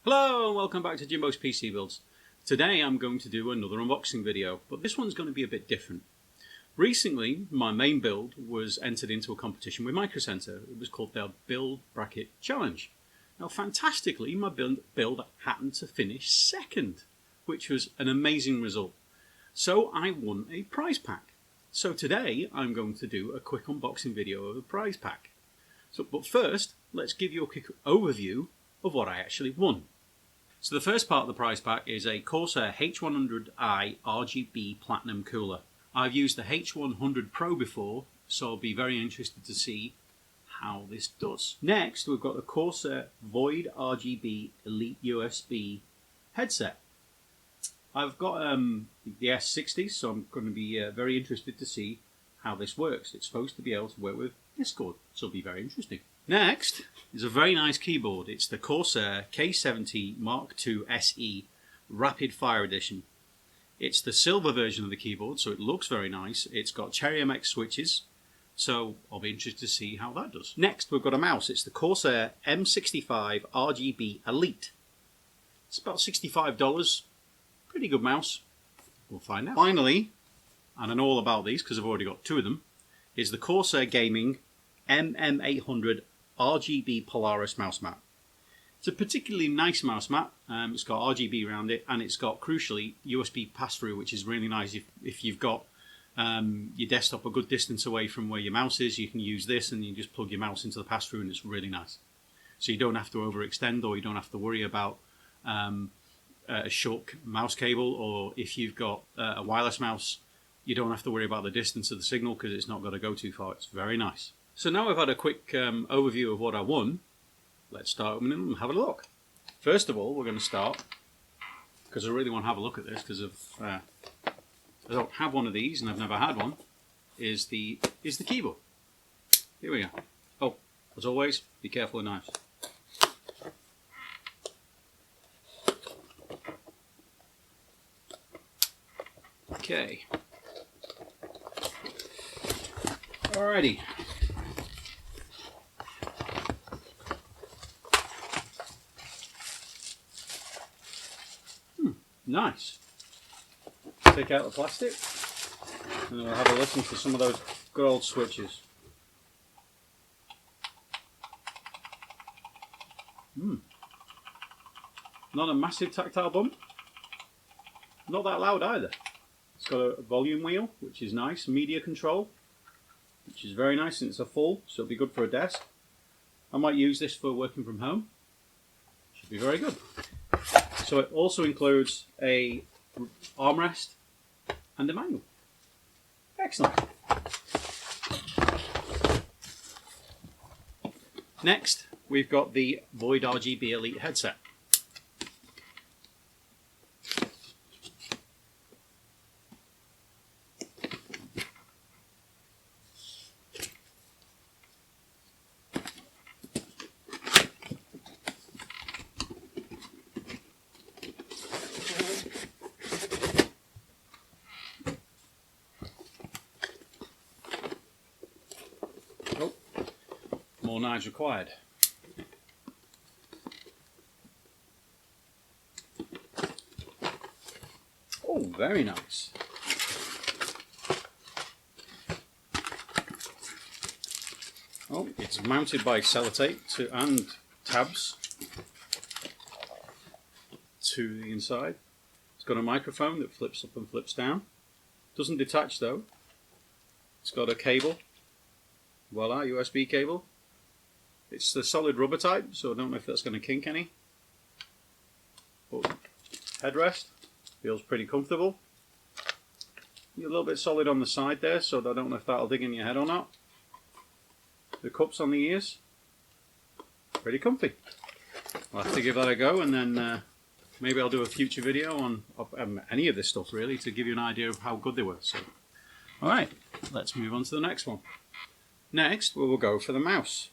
Hello and welcome back to Jimbo's PC Builds. Today I'm going to do another unboxing video, but this one's going to be a bit different. Recently my main build was entered into a competition with Micro Center. It was called their Build Bracket Challenge. Now fantastically my build happened to finish second, which was an amazing result. So I won a prize pack. So today I'm going to do a quick unboxing video of the prize pack. But first let's give you a quick overview of what I actually won. So the first part of the prize pack is a Corsair H100i RGB Platinum cooler. I've used the H100 Pro before, so I'll be very interested to see how this does. Next we've got the Corsair Void RGB Elite USB headset. I've got the S60, so I'm going to be very interested to see how this works. It's supposed to be able to work with Discord, so it'll be very interesting. Next is a very nice keyboard. It's the Corsair K70 Mark II SE Rapid Fire Edition. It's the silver version of the keyboard, so it looks very nice. It's got Cherry MX switches, so I'll be interested to see how that does. Next we've got a mouse. It's the Corsair M65 RGB Elite. It's about $65. Pretty good mouse. We'll find out. Finally, and I know all about these because I've already got two of them, is the Corsair Gaming MM800 RGB Polaris mouse mat. It's a particularly nice mouse mat. It's got RGB around it, and it's got, crucially, USB pass-through, which is really nice. If you've got your desktop a good distance away from where your mouse is, you can use this and you just plug your mouse into the pass-through, and it's really nice. So you don't have to overextend, or you don't have to worry about a short mouse cable, or if you've got a wireless mouse, you don't have to worry about the distance of the signal because it's not going to go too far. It's very nice. So now I've had a quick overview of what I won, let's start opening them and have a look. First of all, we're going to start, because I really want to have a look at this, because I don't have one of these and I've never had one, is the keyboard. Here we go. Oh, as always, be careful of knives. Okay. Alrighty. Nice. Take out the plastic and we'll have a listen to some of those good old switches. Not a massive tactile bump. Not that loud either. It's got a volume wheel, which is nice. Media control, which is very nice, and it's a full, so it'll be good for a desk. I might use this for working from home. Should be very good. So it also includes a armrest and a manual. Excellent. Next, we've got the Void RGB Elite headset. More knives required. Oh, very nice. Oh, it's mounted by sellotape and tabs to the inside. It's got a microphone that flips up and flips down. Doesn't detach though. It's got a cable. Voila, USB cable. It's the solid rubber type, so I don't know if that's going to kink any. But headrest feels pretty comfortable. You're a little bit solid on the side there, so I don't know if that'll dig in your head or not. The cups on the ears, pretty comfy. I'll have to give that a go, and then maybe I'll do a future video on any of this stuff really, to give you an idea of how good they were. So, alright, let's move on to the next one. Next, we will go for the mouse.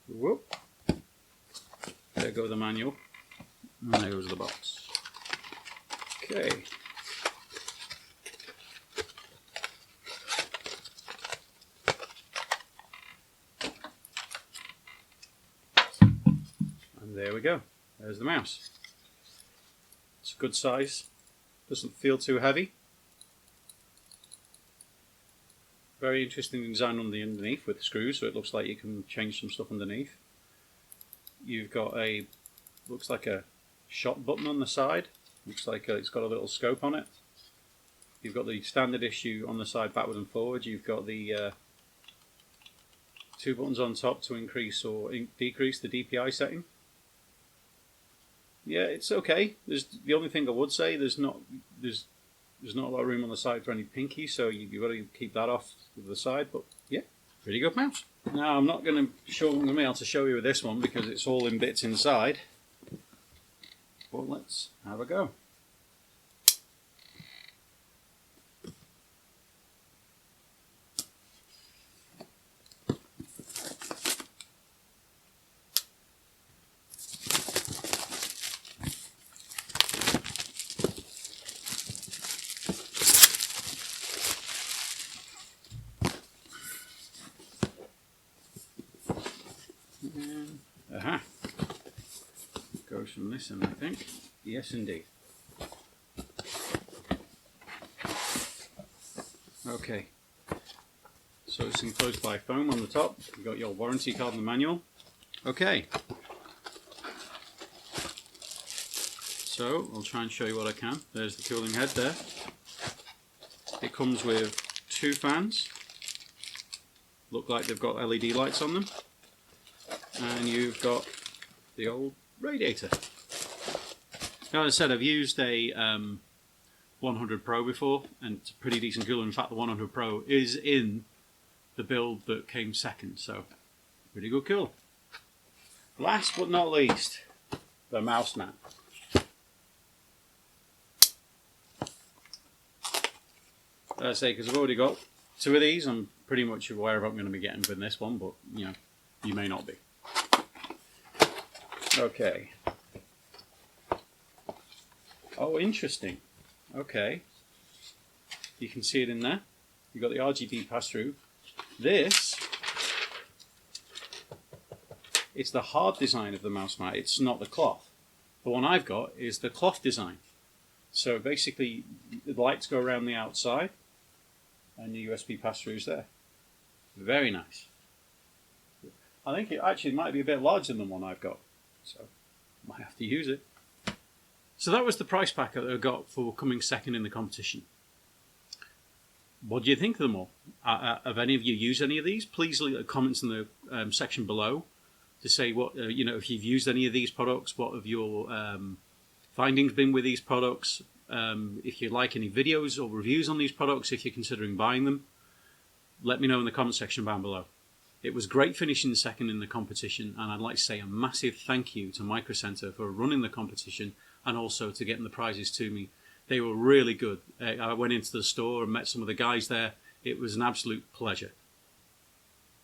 Whoop. There goes the manual, and there goes the box. Okay, there we go. There's the mouse. It's a good size. Doesn't feel too heavy. Very interesting design on the underneath with the screws, so it looks like you can change some stuff underneath. You've got looks like a shot button on the side. Looks like it's got a little scope on it. You've got the standard issue on the side, backward and forward. You've got the 2 buttons on top to increase or decrease the DPI setting. Yeah, it's okay. The only thing I would say, there's not a lot of room on the side for any pinky, so you've got to keep that off to the side. But yeah, pretty good mouse. Now I'm not going to be able to show you with this one because it's all in bits inside. But let's have a go. Aha! Goes from this end, I think. Yes, indeed. Okay. So it's enclosed by foam on the top. You've got your warranty card and the manual. Okay. So I'll try and show you what I can. There's the cooling head there. It comes with 2 fans. Look like they've got LED lights on them. And you've got the old radiator. Now, as I said, I've used a 100 Pro before, and it's a pretty decent cooler. In fact, the 100 Pro is in the build that came second, so pretty good cooler. Last but not least, the mouse mat. As I say, because I've already got 2 of these, I'm pretty much aware of what I'm going to be getting with this one, but you know, you may not be. Okay. Oh, interesting. Okay. You can see it in there. You've got the RGB pass-through. This, it's the hard design of the mouse mat. It's not the cloth. The one I've got is the cloth design. So basically, the lights go around the outside, and the USB pass-through's there. Very nice. I think it actually might be a bit larger than the one I've got, so might have to use it. So that was the price pack that I got for coming second in the competition. What do you think of them all? Have any of you used any of these? Please leave comments in the section below to say what if you've used any of these products. What have your findings been with these products? If you like any videos or reviews on these products, if you're considering buying them, let me know in the comment section down below. It was great finishing second in the competition, and I'd like to say a massive thank you to Micro Center for running the competition and also to getting the prizes to me. They were really good. I went into the store and met some of the guys there. It was an absolute pleasure.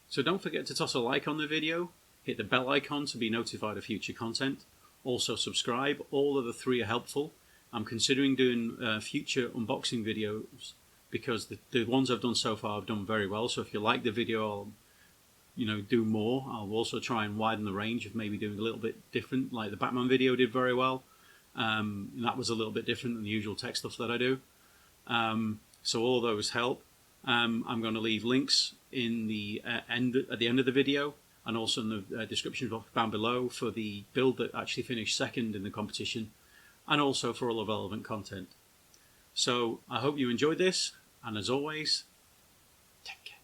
So don't forget to toss a like on the video, hit the bell icon to be notified of future content. Also subscribe. All of the 3 are helpful. I'm considering doing future unboxing videos because the ones I've done so far have done very well. So if you like the video, I'll do more. I'll also try and widen the range of maybe doing a little bit different, like the Batman video did very well. That was a little bit different than the usual tech stuff that I do. So all those help. I'm going to leave links in at the end of the video, and also in the description box down below for the build that actually finished second in the competition, and also for all the relevant content. So I hope you enjoyed this, and as always, take care.